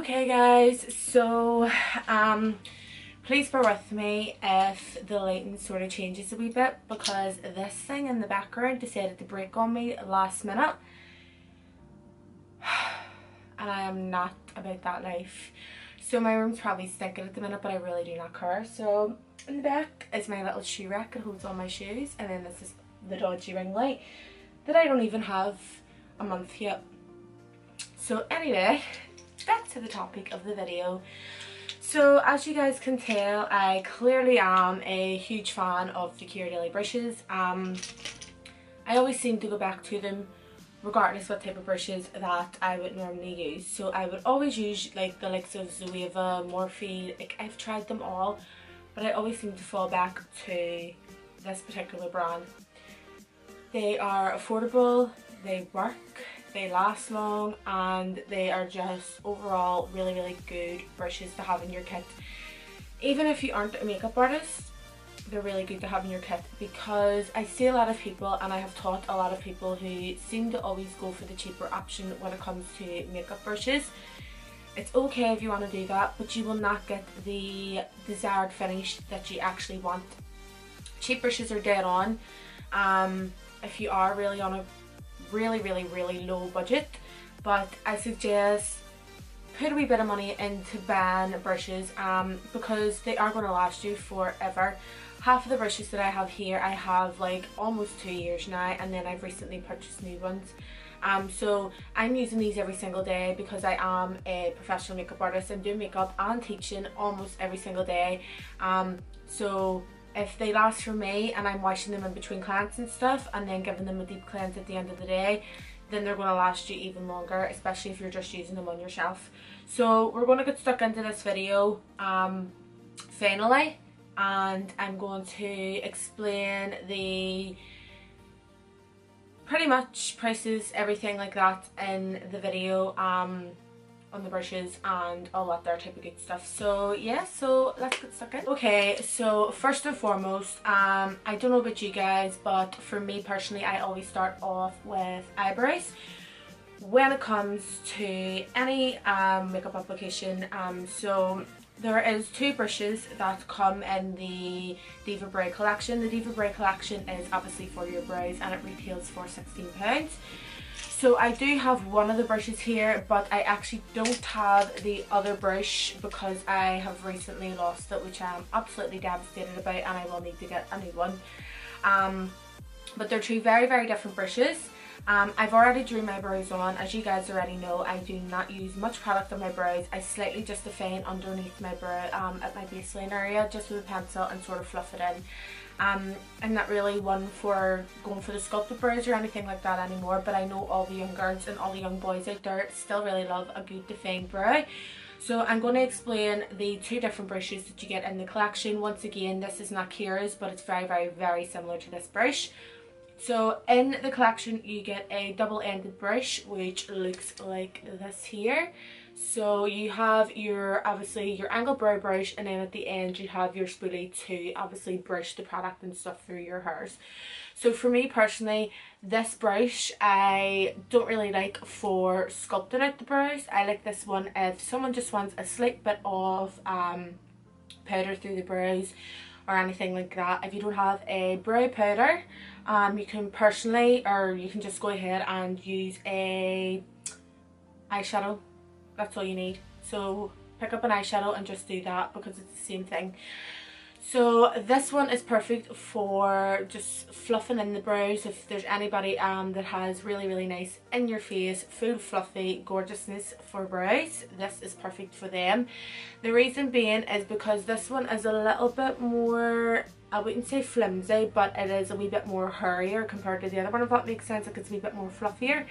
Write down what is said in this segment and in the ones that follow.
Okay guys, so please bear with me if the lighting sort of changes a wee bit, because this thing in the background decided to break on me last minute and I am not about that life. So my room's probably stinking at the minute, but I really do not care. So in the back is my little shoe rack, it holds all my shoes, and then this is the dodgy ring light that I don't even have a month yet. So anyway, back to the topic of the video. So as you guys can tell, I clearly am a huge fan of the Daily brushes. I always seem to go back to them regardless what type of brushes that I would normally use. So I would always use like the likes of Zoeva, Morphe, like I've tried them all, but I always seem to fall back to this particular brand. They are affordable, they work, they last long, and they are just overall really good brushes to have in your kit. Even if you aren't a makeup artist, they're really good to have in your kit, because I see a lot of people, and I have taught a lot of people, who seem to always go for the cheaper option when it comes to makeup brushes. It's okay if you want to do that, but you will not get the desired finish that you actually want. Cheap brushes are dead on. If you are really on a really low budget, but I suggest put a wee bit of money into buying brushes because they are going to last you forever. Half of the brushes that I have here, I have like almost 2 years now, and then I've recently purchased new ones. So I'm using these every single day because I am a professional makeup artist. I'm doing makeup and teaching almost every single day. So if they last for me and I'm washing them in between clients and stuff and then giving them a deep cleanse at the end of the day, then they're going to last you even longer, especially if you're just using them on yourself. So we're going to get stuck into this video finally, and I'm going to explain the pretty much prices, everything like that in the video on the brushes and all that there type of good stuff. So yeah, so let's get stuck in. Okay, so first and foremost, I don't know about you guys, but for me personally, I always start off with eyebrows when it comes to any makeup application. So there is two brushes that come in the Diva Brow collection. The Diva Brow collection is obviously for your brows and it retails for £16. So I do have one of the brushes here, but I actually don't have the other brush because I have recently lost it, which I'm absolutely devastated about, and I will need to get a new one. But they're two very different brushes. I've already drew my brows on. As you guys already know, I do not use much product on my brows. I slightly just define underneath my brow at my baseline area just with a pencil and sort of fluff it in. I'm not really one for going for the sculpted brows or anything like that anymore, but I know all the young girls and all the young boys out there still really love a good defined brow. So I'm going to explain the two different brushes that you get in the collection. Once again, this is not Kira's, but it's very similar to this brush. So in the collection you get a double-ended brush which looks like this here. So you have your obviously your angled brow brush, and then at the end you have your spoolie to obviously brush the product and stuff through your hairs. So for me personally, this brush I don't really like for sculpting out the brows. I like this one if someone just wants a slight bit of powder through the brows or anything like that. If you don't have a brow powder, you can personally, or you can just go ahead and use a eyeshadow. That's all you need. So pick up an eyeshadow and just do that because it's the same thing. So this one is perfect for just fluffing in the brows. If there's anybody that has really nice in your face, full fluffy gorgeousness for brows, this is perfect for them. The reason being is because this one is a little bit more, I wouldn't say flimsy, but it is a wee bit more hairier compared to the other one, if that makes sense. Like it's a wee bit more fluffier.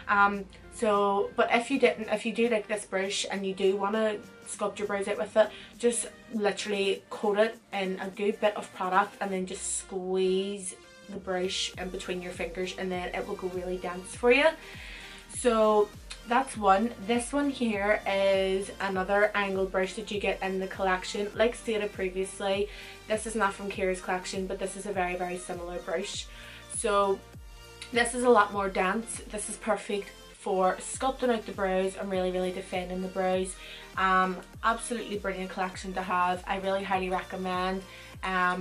But if you do like this brush and you do want to sculpt your brows out with it, just literally coat it in a good bit of product and then just squeeze the brush in between your fingers, and then it will go really dense for you. So that's one. This one here is another angled brush that you get in the collection. Like stated previously, this is not from Kira's collection, but this is a very similar brush. So this is a lot more dense. This is perfect for sculpting out the brows and really defining the brows. Absolutely brilliant collection to have. I really highly recommend. I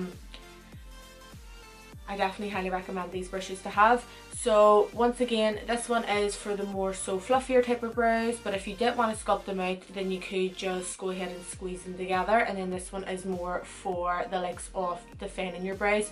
definitely highly recommend these brushes to have. So once again, this one is for the more so fluffier type of brows, but if you didn't want to sculpt them out, then you could just go ahead and squeeze them together. And then this one is more for the likes of defining your brows.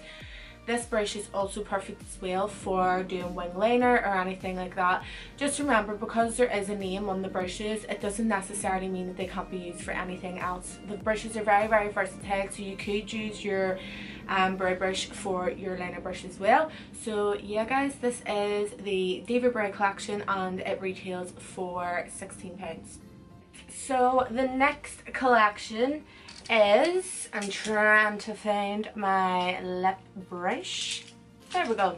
This brush is also perfect as well for doing wing liner or anything like that. Just remember, because there is a name on the brushes, it doesn't necessarily mean that they can't be used for anything else. The brushes are very versatile, so you could use your brow brush for your liner brush as well. So yeah guys, this is the Diva Brow collection and it retails for £16. So the next collection is, I'm trying to find my lip brush. There we go.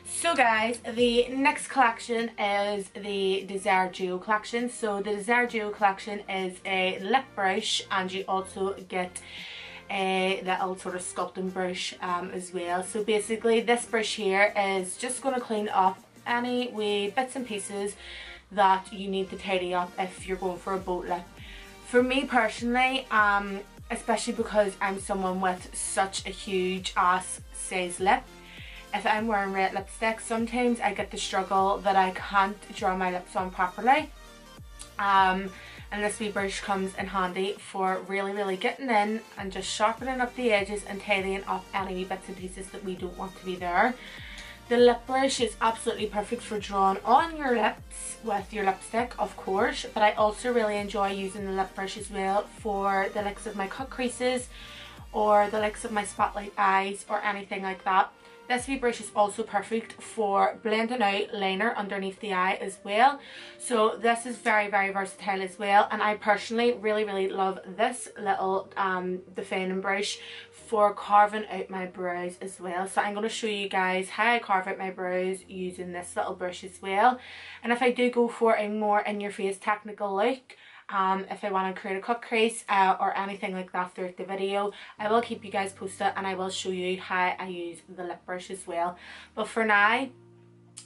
So guys, the next collection is the Desire Duo collection. So the Desire Duo collection is a lip brush, and you also get a little sort of sculpting brush as well. So basically this brush here is just going to clean up any wee bits and pieces that you need to tidy up if you're going for a boat lip. For me personally, especially because I'm someone with such a huge ass size lip, if I'm wearing red lipstick, sometimes I get the struggle that I can't draw my lips on properly. And this wee brush comes in handy for really getting in and just sharpening up the edges and tidying up any wee bits and pieces that we don't want to be there. The lip brush is absolutely perfect for drawing on your lips with your lipstick, of course, but I also really enjoy using the lip brush as well for the likes of my cut creases or the likes of my spotlight eyes or anything like that. This wee brush is also perfect for blending out liner underneath the eye as well. So this is very versatile as well, and I personally really love this little defining brush for carving out my brows as well. So I'm going to show you guys how I carve out my brows using this little brush as well. And if I do go for a more in your face technical look, if I want to create a cut crease or anything like that throughout the video, I will keep you guys posted and I will show you how I use the lip brush as well. But for now,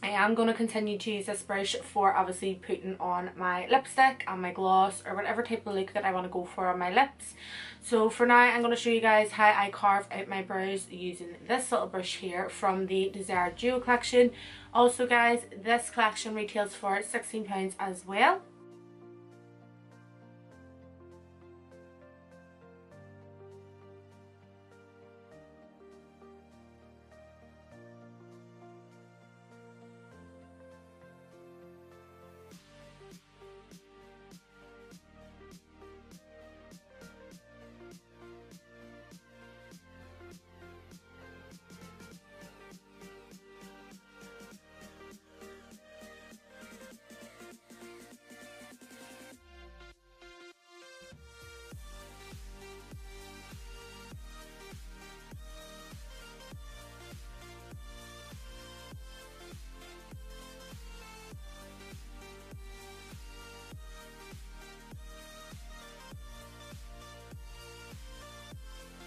I am going to continue to use this brush for obviously putting on my lipstick and my gloss or whatever type of look that I want to go for on my lips. So for now, I'm going to show you guys how I carve out my brows using this little brush here from the Desire Duo collection. Also guys, this collection retails for £16 as well.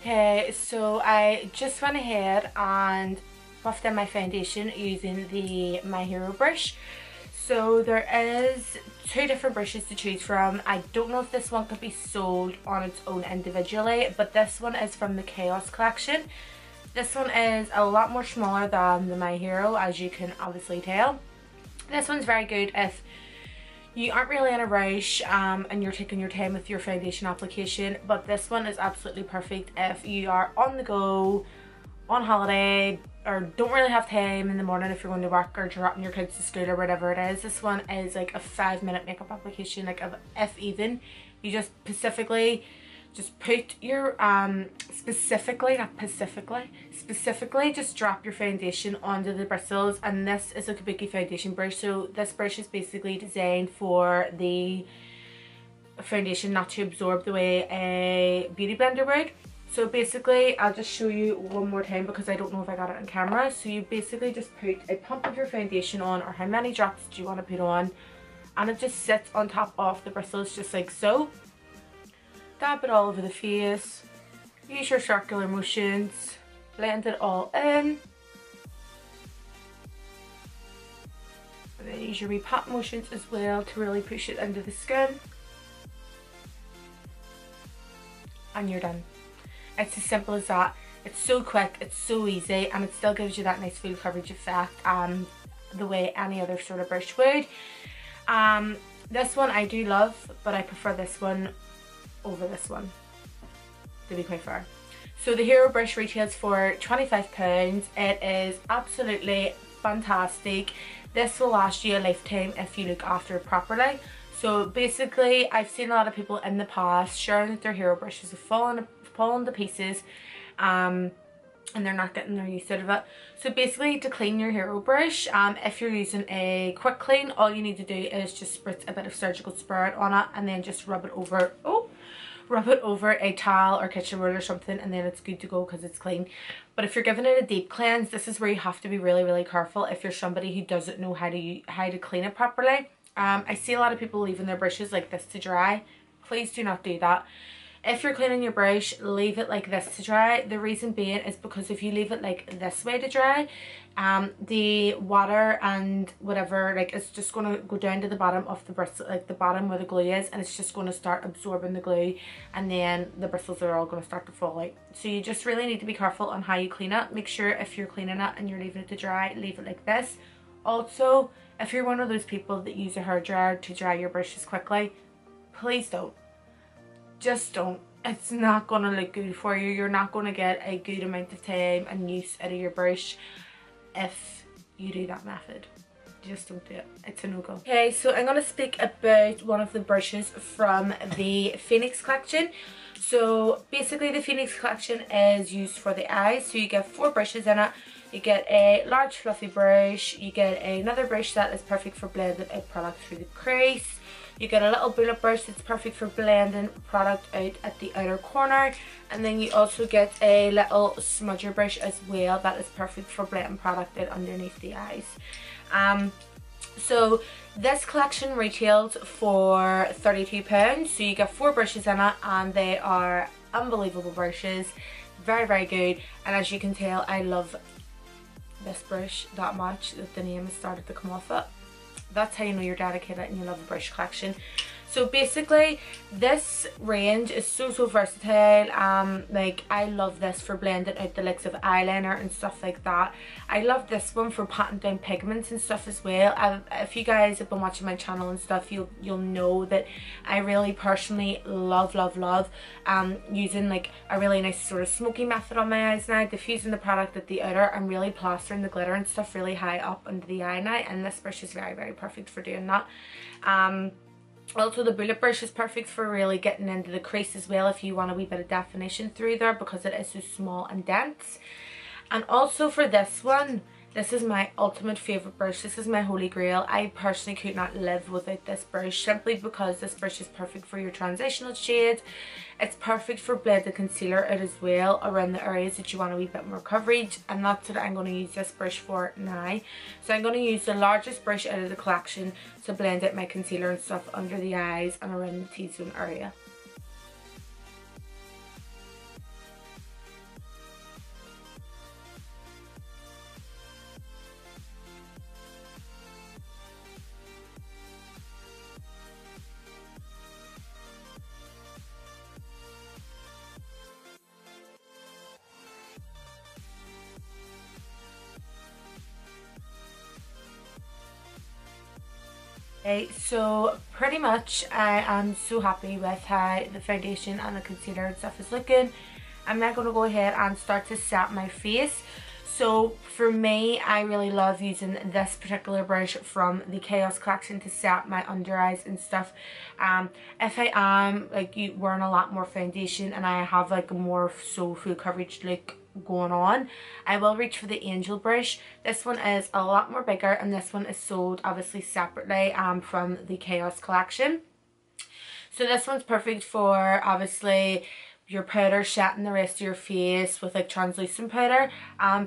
Okay, so I just went ahead and buffed in my foundation using the My Hero brush. So there is two different brushes to choose from. I don't know if this one could be sold on its own individually, but this one is from the Chaos collection. This one is a lot more smaller than the My Hero, as you can obviously tell. This one's very good if you aren't really in a rush and you're taking your time with your foundation application, but this one is absolutely perfect if you are on the go, on holiday, or don't really have time in the morning if you're going to work or dropping your kids to school or whatever it is. This one is like a 5-minute makeup application, like if even. You just specifically just put your specifically just drop your foundation onto the bristles, and this is a kabuki foundation brush. So this brush is basically designed for the foundation not to absorb the way a beauty blender would. So basically, I'll just show you one more time because I don't know if I got it on camera. So you basically just put a pump of your foundation on, or how many drops do you want to put on, and it just sits on top of the bristles just like so. Dab it all over the face, use your circular motions, blend it all in, And then use your wee pat motions as well to really push it into the skin. And you're done. It's as simple as that. It's so quick, it's so easy, and it still gives you that nice full coverage effect the way any other sort of brush would. This one I do love, but I prefer this one over this one, to be quite fair. So the Hero brush retails for £25. It is absolutely fantastic. This will last you a lifetime if you look after it properly. So basically, I've seen a lot of people in the past sharing that their Hero brushes have fallen to pieces, and they're not getting their use out of it. So basically, to clean your Hero brush, if you're using a quick clean, all you need to do is just spritz a bit of surgical spirit on it and then just rub it over a towel or kitchen roll or something, and then it's good to go because it's clean. But if you're giving it a deep cleanse, this is where you have to be really, really careful if you're somebody who doesn't know how to clean it properly. I see a lot of people leaving their brushes like this to dry. Please do not do that. If you're cleaning your brush, leave it like this to dry. The reason being is because if you leave it like this way to dry, the water and whatever, like, it's just going to go down to the bottom of the bristle, like the bottom where the glue is, and it's just going to start absorbing the glue, and then the bristles are all going to start to fall out. So you just really need to be careful on how you clean it. Make sure if you're cleaning it and you're leaving it to dry, leave it like this. Also, if you're one of those people that use a hairdryer to dry your brushes quickly, please don't. Just don't. It's not going to look good for you. You're not going to get a good amount of time and use out of your brush if you do that method. Just don't do it. It's a no-go. Okay, so I'm going to speak about one of the brushes from the Phoenix collection. So basically the Phoenix collection is used for the eyes. So you get 4 brushes in it. You get a large fluffy brush. You get another brush that is perfect for blending out product through the crease. You get a little bullet brush that's perfect for blending product out at the outer corner. And then you also get a little smudger brush as well that is perfect for blending product out underneath the eyes. So this collection retails for £32. So you get 4 brushes in it, and they are unbelievable brushes. Very, very good. And as you can tell, I love this brush that much that the name has started to come off it. That's how you know you're dedicated and you love a brush collection. So basically, this range is so versatile. Like, I love this for blending out the likes of eyeliner and stuff like that. I love this one for patting down pigments and stuff as well. If you guys have been watching my channel and stuff, you'll know that I really personally love using like a really nice sort of smoky method on my eyes now, diffusing the product at the outer and really plastering the glitter and stuff really high up under the eye now, and this brush is very, very perfect for doing that. Also, the bullet brush is perfect for really getting into the crease as well if you want a wee bit of definition through there, because it is so small and dense. And also for this one, this is my ultimate favourite brush. This is my holy grail. I personally could not live without this brush, simply because this brush is perfect for your transitional shades. It's perfect for blending concealer out as well around the areas that you want a wee bit more coverage, and that's what I'm going to use this brush for now. So I'm going to use the largest brush out of the collection to blend out my concealer and stuff under the eyes and around the T-zone area. Okay, so pretty much I am so happy with how the foundation and the concealer and stuff is looking. I'm now going to go ahead and start to set my face. So for me, I really love using this particular brush from the Chaos collection to set my under eyes and stuff. If I am like wearing a lot more foundation and I have like a more full coverage look going on, I will reach for the Angel brush. This one is a lot more bigger, and this one is sold obviously separately from the Chaos collection. So this one's perfect for obviously your powder setting the rest of your face with like translucent powder.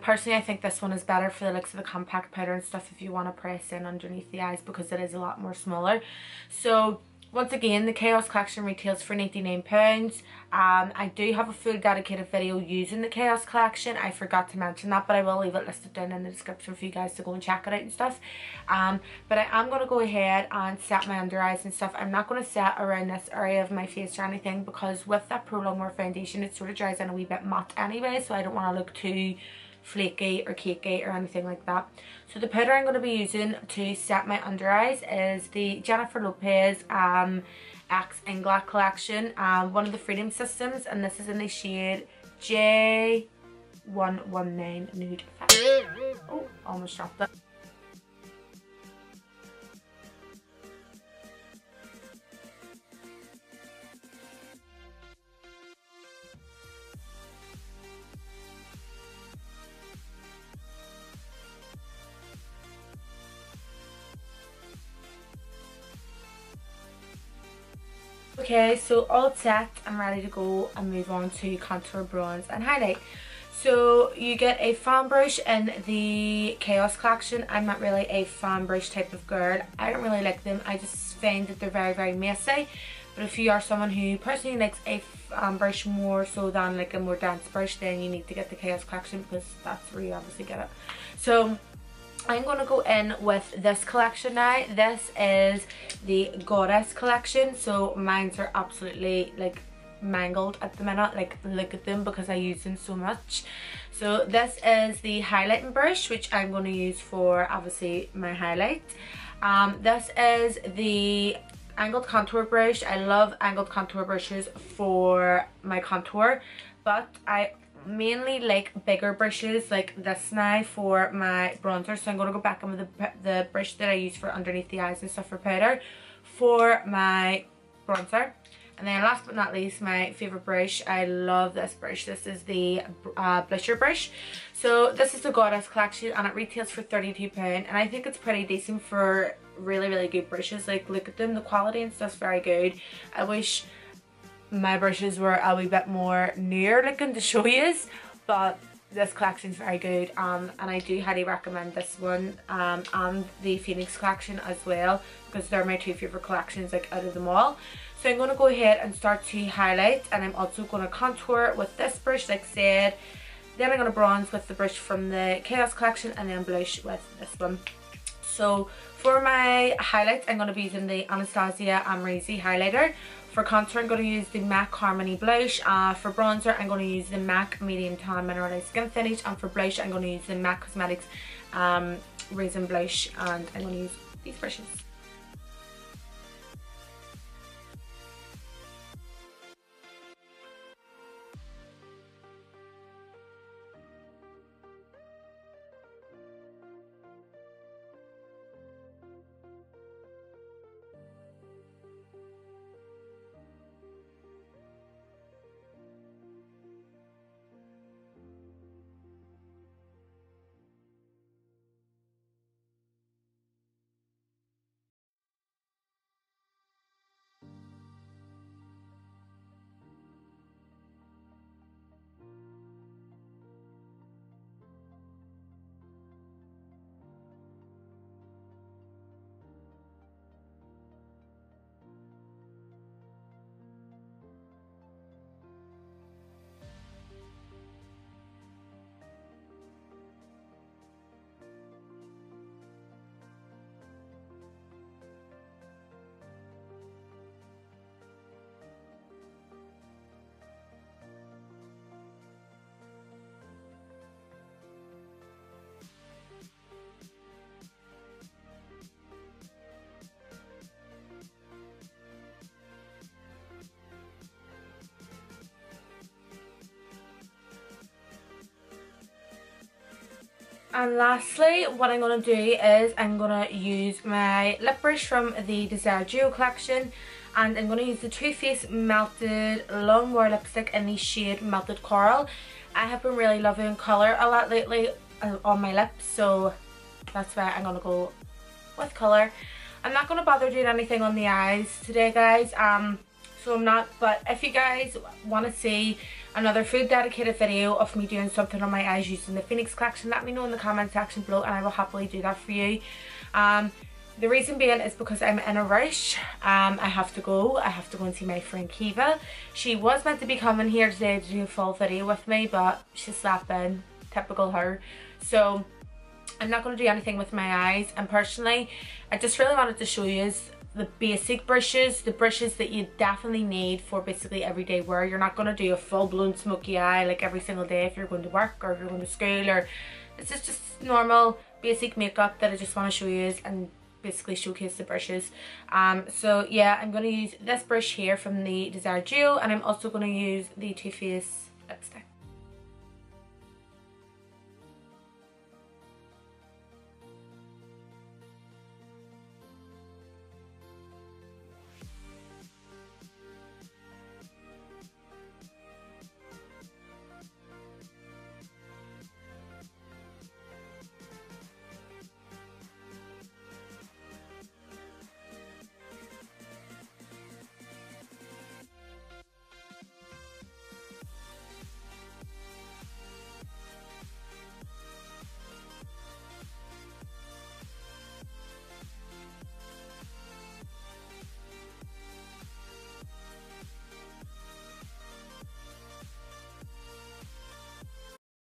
Personally, I think this one is better for the looks of the compact powder and stuff if you want to press in underneath the eyes, because it is a lot more smaller. So Once again, the Chaos Collection retails for £99. I do have a full dedicated video using the Chaos Collection. I forgot to mention that, but I will leave it listed down in the description for you guys to go and check it out and stuff. But I am going to go ahead and set my under eyes and stuff. I'm not going to set around this area of my face or anything, because with that Pro Longwear foundation, it sort of dries in a wee bit matte anyway, so I don't want to look too flaky or cakey or anything like that. So the powder I'm going to be using to set my under eyes is the Jennifer Lopez X Inglac collection, one of the Freedom Systems, and this is in the shade J119 Nude. Oh, almost dropped it. Okay, so all set, I'm ready to go and move on to contour, bronze and highlight. So you get a fan brush in the Chaos Collection. I'm not really a fan brush type of girl. I don't really like them. I just find that they're very messy. But if you are someone who personally likes a fan brush more so than like a more dense brush, then you need to get the Chaos Collection, because that's where you obviously get it. So I'm going to go in with this collection now. This is the Goddess collection. So mines are absolutely like mangled at the minute. Like, look at them, because I use them so much. So this is the highlighting brush, which I'm going to use for obviously my highlight. This is the angled contour brush. I love angled contour brushes for my contour, but I mainly like bigger brushes like this now for my bronzer. So I'm going to go back in with the brush that I use for underneath the eyes and stuff for powder for my bronzer. And then last but not least, my favourite brush. I love this brush. This is the blusher brush. So this is the Goddess collection, and it retails for £32, and I think it's pretty decent for really good brushes. Like, look at them, the quality and stuff's very good. I wish my brushes were a wee bit more near looking to show you, but this collection is very good, and I do highly recommend this one and the Phoenix collection as well, because they're my two favourite collections like out of them all. So I'm going to go ahead and start to highlight, and I'm also going to contour with this brush like I said. Then I'm going to bronze with the brush from the Chaos collection, and then blush with this one. So for my highlights, I'm going to be using the Anastasia Amrezy highlighter. For contour, I'm going to use the MAC Harmony blush. For bronzer, I'm going to use the MAC Medium Tan Mineralized Skin Finish. And for blush, I'm going to use the MAC Cosmetics Raisin Blush. And I'm going to use these brushes. And lastly, what I'm going to do is I'm going to use my lip brush from the Desire Duo collection, and I'm going to use the Too Faced Melted Longwear lipstick in the shade Melted Coral. I have been really loving colour a lot lately on my lips, so that's why I'm going to go with colour. I'm not going to bother doing anything on the eyes today, guys, so I'm not, but if you guys want to see another full dedicated video of me doing something on my eyes using the Phoenix collection, let me know in the comment section below and I will happily do that for you. The reason being is because I'm in a rush. I have to go and see my friend Kiva. She was meant to be coming here today to do a full video with me, but she slept in, typical her. So I'm not going to do anything with my eyes, and personally I just really wanted to show you the basic brushes, the brushes that you definitely need for basically everyday wear. You're not going to do a full-blown smoky eye like every single day if you're going to work or if you're going to school, or this is just normal basic makeup that I just want to show you and basically showcase the brushes. So yeah, I'm going to use this brush here from the Desire Duo, and I'm also going to use the Too Faced lipstick.